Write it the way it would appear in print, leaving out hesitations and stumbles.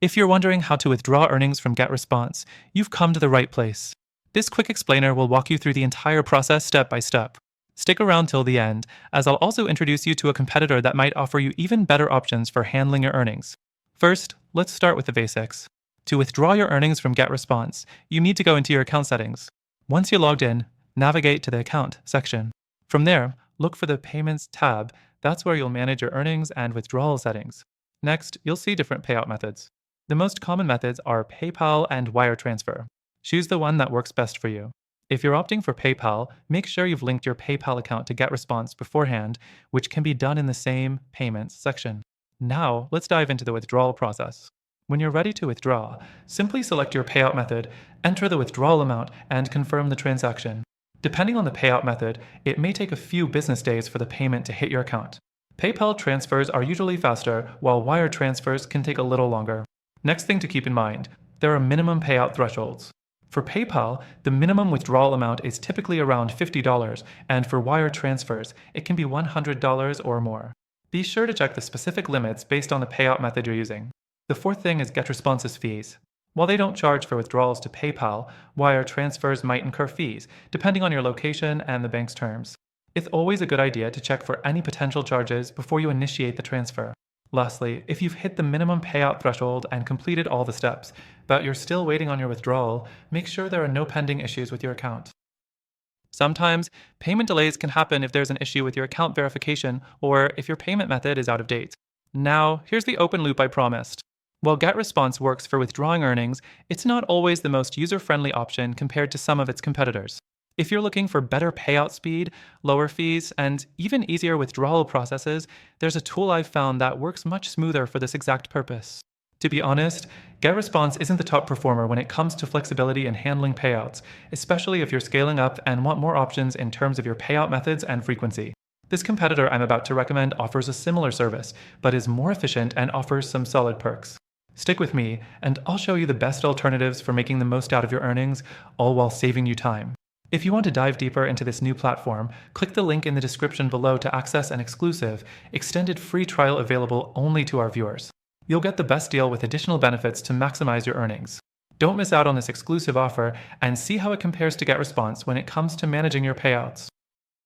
If you're wondering how to withdraw earnings from GetResponse, you've come to the right place. This quick explainer will walk you through the entire process step by step. Stick around till the end, as I'll also introduce you to a competitor that might offer you even better options for handling your earnings. First, let's start with the basics. To withdraw your earnings from GetResponse, you need to go into your account settings. Once you're logged in, navigate to the Account section. From there, look for the Payments tab. That's where you'll manage your earnings and withdrawal settings. Next, you'll see different payout methods. The most common methods are PayPal and wire transfer. Choose the one that works best for you. If you're opting for PayPal, make sure you've linked your PayPal account to GetResponse beforehand, which can be done in the same Payments section. Now, let's dive into the withdrawal process. When you're ready to withdraw, simply select your payout method, enter the withdrawal amount, and confirm the transaction. Depending on the payout method, it may take a few business days for the payment to hit your account. PayPal transfers are usually faster, while wire transfers can take a little longer. Next thing to keep in mind, there are minimum payout thresholds. For PayPal, the minimum withdrawal amount is typically around $50, and for wire transfers, it can be $100 or more. Be sure to check the specific limits based on the payout method you're using. The fourth thing is GetResponse's fees. While they don't charge for withdrawals to PayPal, wire transfers might incur fees, depending on your location and the bank's terms. It's always a good idea to check for any potential charges before you initiate the transfer. Lastly, if you've hit the minimum payout threshold and completed all the steps, but you're still waiting on your withdrawal, make sure there are no pending issues with your account. Sometimes, payment delays can happen if there's an issue with your account verification or if your payment method is out of date. Now, here's the open loop I promised. While GetResponse works for withdrawing earnings, it's not always the most user-friendly option compared to some of its competitors. If you're looking for better payout speed, lower fees, and even easier withdrawal processes, there's a tool I've found that works much smoother for this exact purpose. To be honest, GetResponse isn't the top performer when it comes to flexibility in handling payouts, especially if you're scaling up and want more options in terms of your payout methods and frequency. This competitor I'm about to recommend offers a similar service, but is more efficient and offers some solid perks. Stick with me, and I'll show you the best alternatives for making the most out of your earnings, all while saving you time. If you want to dive deeper into this new platform, click the link in the description below to access an exclusive, extended free trial available only to our viewers. You'll get the best deal with additional benefits to maximize your earnings. Don't miss out on this exclusive offer and see how it compares to GetResponse when it comes to managing your payouts.